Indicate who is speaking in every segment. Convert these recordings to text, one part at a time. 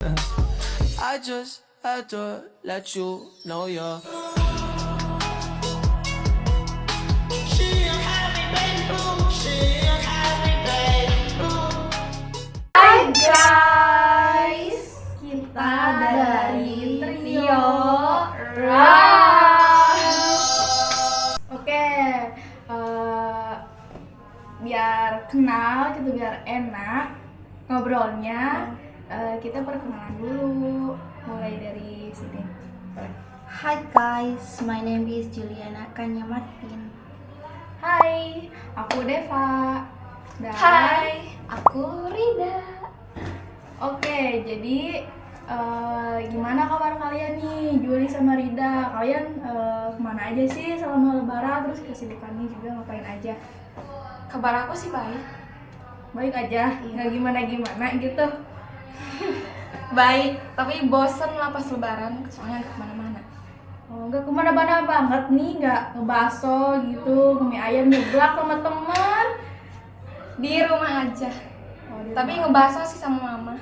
Speaker 1: I just had to let you know you're.
Speaker 2: Hai guys, kita dari Trio Ras. Oke, biar kenal gitu, biar enak ngobrolnya. Kita perkenalan dulu, mulai dari sini.
Speaker 3: Hi guys, my name is Juliana Kanya Martin.
Speaker 2: Hai, aku Deva. Dan
Speaker 3: Hai, aku Rida.
Speaker 2: Oke, jadi gimana kabar kalian nih, Juli sama Rida? Kalian kemana aja sih selama lebaran? Terus kesibukannya juga ngapain aja?
Speaker 3: Kabar aku sih baik.
Speaker 2: Baik aja, nggak gimana-gimana gitu.
Speaker 3: Baik, tapi bosen lah pas lebaran, soalnya nggak kemana-mana.
Speaker 2: Oh, nggak kemana-mana banget nih, nggak ngebaso gitu, ngemie ayam nyeblak sama temen.
Speaker 3: Di rumah aja.
Speaker 2: Oh,
Speaker 3: Tapi ngebahas sih sama mama.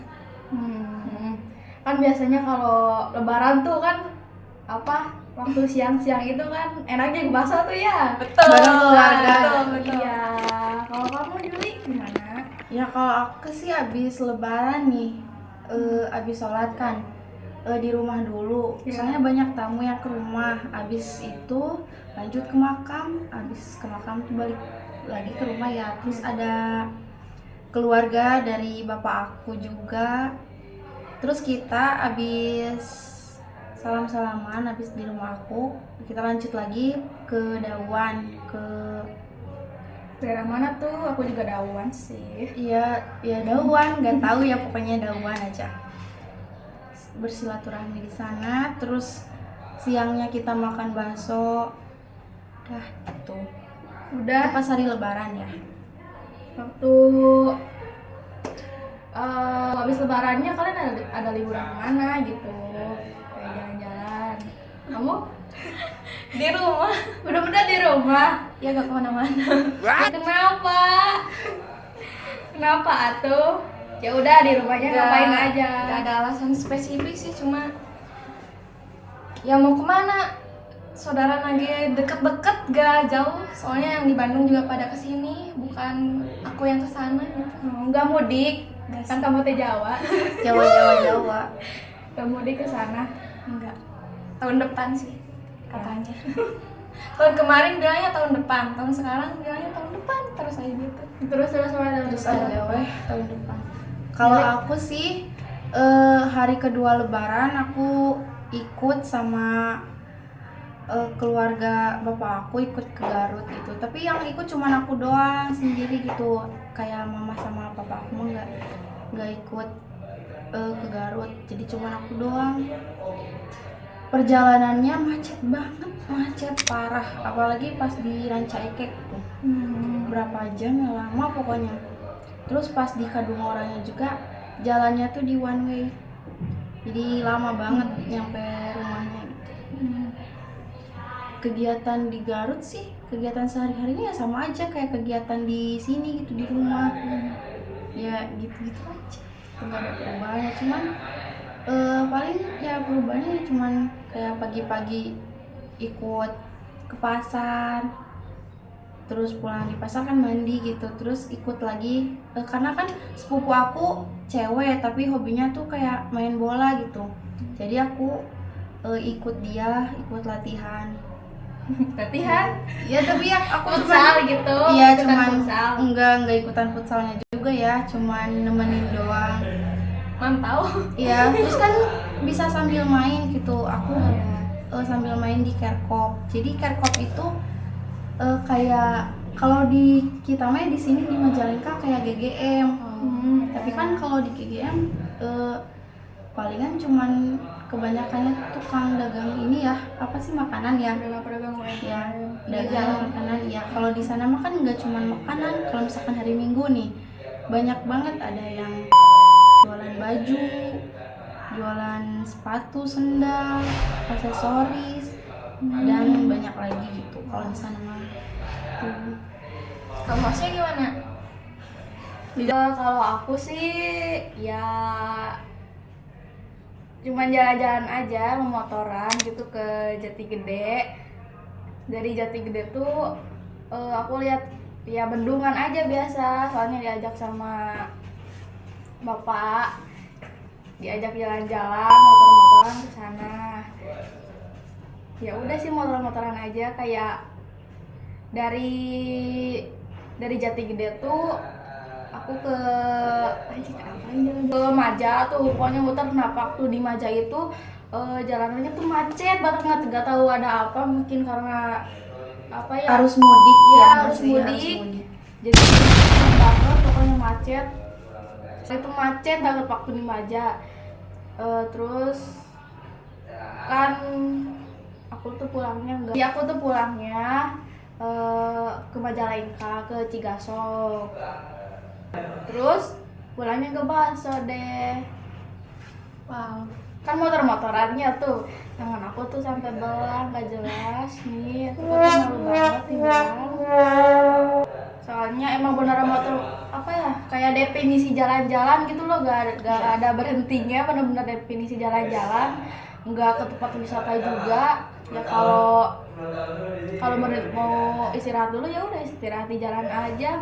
Speaker 2: Kan biasanya kalau lebaran tuh kan apa, waktu siang-siang itu kan enaknya ngebaso tuh ya.
Speaker 3: Betul.
Speaker 2: Bareng keluarga.
Speaker 3: Betul.
Speaker 2: Iya. Kalau kamu Juli gimana?
Speaker 4: Ya kalau aku sih abis lebaran nih, abis sholat kan di rumah dulu.
Speaker 2: Ya.
Speaker 4: Soalnya banyak tamu yang ke rumah. Abis itu lanjut ke makam. Abis ke makam tuh balik lagi ke rumah ya. Terus ada keluarga dari bapak aku juga. Terus kita abis salam-salaman, abis di rumah aku kita lanjut lagi ke Dawan, ke
Speaker 2: Daerah mana tuh? Aku juga Dawan sih.
Speaker 4: ya Dawan, nggak tahu ya, pokoknya Dawan aja. Bersilaturahmi di sana, terus siangnya kita makan bakso. Dah gitu.
Speaker 2: Udah
Speaker 4: Pas hari lebaran ya.
Speaker 2: waktu habis lebarannya kalian ada liburan kemana gitu? Kayak jalan-jalan. Kamu?
Speaker 3: Di rumah.
Speaker 2: Bener-bener di rumah?
Speaker 3: Ya gak kemana-mana.
Speaker 2: Kenapa? Kenapa atuh? Ya udah di rumahnya ngapain aja?
Speaker 3: Gak ada alasan spesifik sih, cuma ya mau kemana? Saudara lagi deket-deket gak jauh. Soalnya yang di Bandung juga pada kesini, bukan aku yang kesana gitu.
Speaker 2: Enggak mudik, kan kamu teh Jawa.
Speaker 4: Jawa.
Speaker 2: Enggak mudik ke sana.
Speaker 3: Enggak. Tahun depan sih katanya. Tahun kemarin bilangnya tahun depan, tahun sekarang bilangnya tahun depan, terus aja gitu.
Speaker 2: Terus
Speaker 4: Terus ada tahun depan. Kalau aku sih hari kedua lebaran aku ikut sama keluarga bapak aku, ikut ke Garut gitu. Tapi yang ikut cuman aku doang sendiri gitu. Kayak mama sama papa aku mah nggak ikut ke Garut. Jadi cuman aku doang. Perjalanannya macet banget, macet parah. Apalagi pas di Rancaikek tuh. Berapa jam ya, lama pokoknya. Terus pas di Kadungoranya juga jalannya tuh di one way. Jadi lama banget nyampe rumahnya gitu. Kegiatan di Garut sih, kegiatan sehari-harinya ya sama aja kayak kegiatan di sini gitu, di rumah. Ya gitu-gitu aja, nggak ada perubahannya. Cuman paling ya perubahannya cuman kayak pagi-pagi ikut ke pasar, terus pulang di pasar kan mandi gitu, terus ikut lagi karena kan sepupu aku cewek tapi hobinya tuh kayak main bola gitu. Jadi aku ikut dia, ikut latihan. Ya tapi ya aku
Speaker 2: futsal gitu.
Speaker 4: Iya,
Speaker 2: ikutan
Speaker 4: cuman
Speaker 2: futsal.
Speaker 4: enggak ikutan futsalnya juga ya, cuman nemenin doang.
Speaker 3: Mantau.
Speaker 4: Iya, terus kan bisa sambil main gitu. Aku sambil main di Kerkop. Jadi Kerkop itu kayak kalau di kita mah di sini di Majalengka kayak GGM. Tapi kan kalau di GGM palingan cuman kebanyakannya tukang dagang ini ya, apa sih, makanan ya?
Speaker 2: Pedagang UMKM.
Speaker 4: Ya, dagang makanan ya. Kalau di sana mah kan nggak cuman makanan. Kalau misalkan hari Minggu nih banyak banget, ada yang jualan baju, jualan sepatu, sendal, aksesoris, dan banyak lagi gitu. Kalau di sana mah
Speaker 3: Kamu hostnya gimana?
Speaker 2: Kalau aku sih ya cuman jalan-jalan aja, memotoran gitu ke Jati Gede. Dari Jati Gede tuh aku lihat ya bendungan aja biasa, soalnya diajak sama bapak, diajak jalan-jalan motor-motoran ke sana. Ya udah sih motor-motoran aja, kayak dari Jati Gede tuh aku ke Maja tuh, pokoknya muter. Nah waktu di Maja itu jalanannya tuh macet banget, nggak tahu ada apa, mungkin karena apa ya,
Speaker 4: Harus mudik
Speaker 2: ya,
Speaker 4: ya,
Speaker 2: harus
Speaker 4: Mas, ya,
Speaker 2: mudik. Jadi macet banget, pokoknya macet. Itu macet banget waktu di Maja. Terus kan aku tuh pulangnya ke Majalengka, ke Cigasok. Terus pulangnya ke Baso deh.
Speaker 3: Wow.
Speaker 2: Kan motor-motorannya tuh tangan aku tuh sampai belang, gak jelas nih. Itu kan malu banget nih belang. Soalnya emang beneran motor apa ya, kayak definisi jalan-jalan gitu loh, gak ada berhentinya, bener-bener definisi jalan-jalan. Nggak ke tempat wisata juga. Ya kalau mau istirahat dulu ya udah istirahat di jalan aja,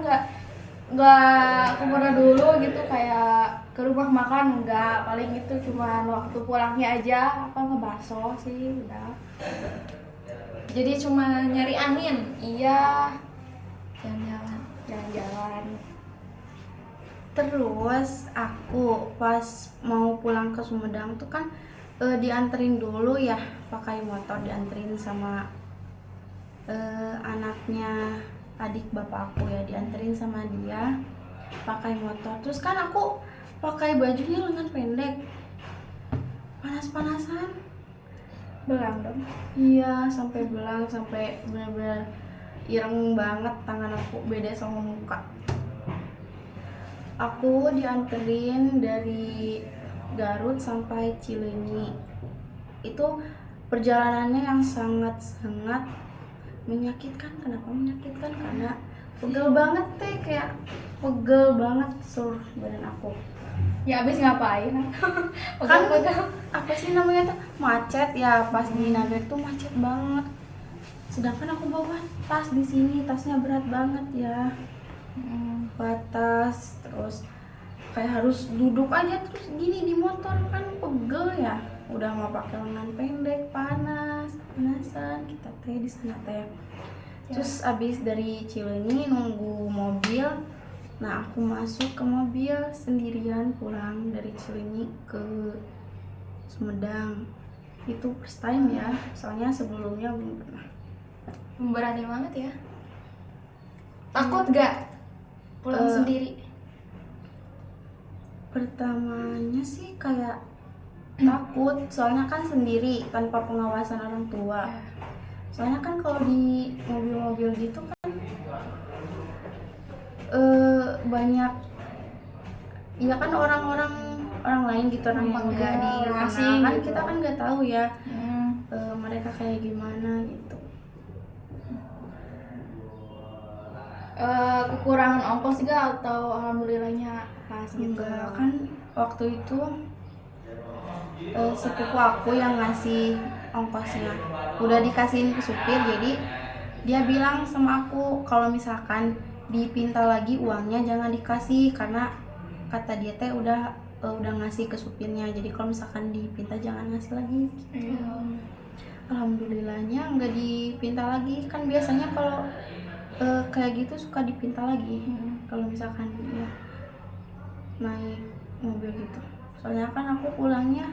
Speaker 2: nggak kemana dulu gitu, kayak ke rumah makan nggak, paling itu cuma waktu pulangnya aja apa ngebaso sih udah.
Speaker 3: Jadi cuma nyari angin,
Speaker 2: Iya,
Speaker 3: jalan-jalan.
Speaker 4: Terus aku pas mau pulang ke Sumedang tuh kan dianterin dulu ya, pakai motor, dianterin sama anaknya adik bapak aku ya, dianterin sama dia pakai motor. Terus kan aku pakai bajunya lengan pendek, panas-panasan,
Speaker 2: belang dong.
Speaker 4: iya sampai belang, sampai benar-benar ireng banget tangan aku, beda sama muka. Aku dianterin dari Garut sampai Cileunyi. Itu perjalanannya yang sangat-sangat menyakitkan. Kenapa menyakitkan? Karena pegel banget teh, kayak pegel banget seluruh badan aku.
Speaker 2: Ya abis ngapain?
Speaker 4: Kan apa sih namanya tuh, macet ya, pas di Nagrek tuh macet banget. Sedangkan aku bawa tas di sini, tasnya berat banget ya. Batas, terus kayak harus duduk aja terus gini di motor, kan pegel ya. Udah mau pakai lengan pendek, panasan kita teh di sana teh. Terus abis dari Cileunyi nunggu mobil. Nah aku masuk ke mobil sendirian pulang dari Cileunyi ke Sumedang. Itu first time ya, soalnya sebelumnya belum pernah.
Speaker 3: Berani banget ya. Takut gak pulang sendiri?
Speaker 4: Pertamanya sih kayak takut, soalnya kan sendiri tanpa pengawasan orang tua. Soalnya kan kalau di mobil-mobil gitu kan banyak ya kan orang lain gitu, orang yang nggak dikenal kan,
Speaker 2: gitu.
Speaker 4: kita kan nggak tahu ya mereka kayak gimana gitu.
Speaker 2: Kekurangan ongkos gak atau alhamdulillahnya pas gitu?
Speaker 4: Enggak, kan waktu itu sepupu aku yang ngasih ongkosnya, udah dikasihin ke supir. Jadi dia bilang sama aku kalau misalkan dipinta lagi uangnya jangan dikasih, karena kata dia teh udah ngasih ke supirnya. Jadi kalau misalkan dipinta jangan ngasih lagi gitu. Alhamdulillahnya nggak dipinta lagi. Kan biasanya kalau kayak gitu suka dipinta lagi kalau misalkan ya naik mobil gitu. Soalnya kan aku pulangnya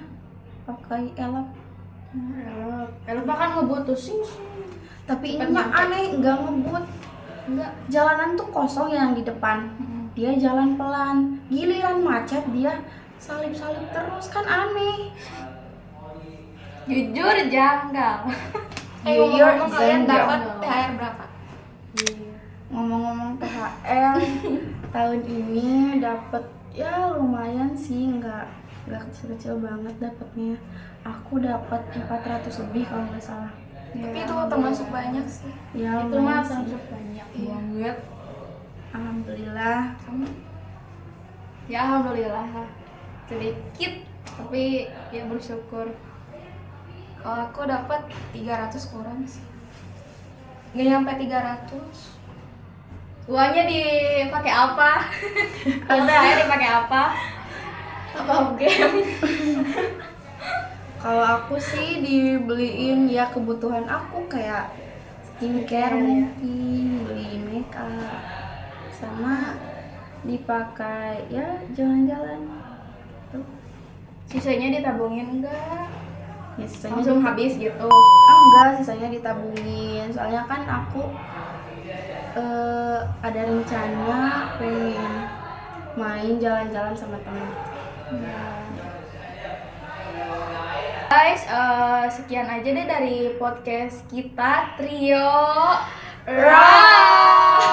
Speaker 4: pakai elop.
Speaker 2: Elop bahkan ngebut tuh sih.
Speaker 4: Tapi ininya aneh, nggak ngebut. Enggak, jalanan tuh kosong yang di depan. Dia jalan pelan. Giliran macet dia salip-salip terus, kan aneh.
Speaker 2: Jujur janggal.
Speaker 3: Ngomong-ngomong kalian
Speaker 4: janggal.
Speaker 3: dapat THR berapa?
Speaker 4: Ngomong-ngomong THR tahun ini dapat ya lumayan sih, nggak kecil-kecil banget dapatnya. Aku dapat 400 lebih kalau nggak salah.
Speaker 3: Tapi itu termasuk banyak sih.
Speaker 4: Ya
Speaker 2: Itu
Speaker 4: lumayan
Speaker 2: mah
Speaker 4: sih.
Speaker 2: termasuk banyak banget.
Speaker 4: Alhamdulillah.
Speaker 2: Ya alhamdulillah sedikit Tapi ya bersyukur.
Speaker 3: Kalau aku dapat 300 kurang sih. Nggak nyampe 300.
Speaker 2: Uangnya dipakai apa? Ada ya dipakai apa? Apa game?
Speaker 4: Kalau aku sih dibeliin ya kebutuhan aku kayak skincare mungkin, beli makeup, sama dipakai ya jalan-jalan. Tuh.
Speaker 2: Sisanya ditabungin enggak?
Speaker 4: Ya sisanya
Speaker 2: Langsung habis gitu.
Speaker 4: enggak, sisanya ditabungin. Soalnya kan aku ada rencana pengen main jalan-jalan sama temen.
Speaker 2: Guys, sekian aja deh dari podcast kita Trio Rock.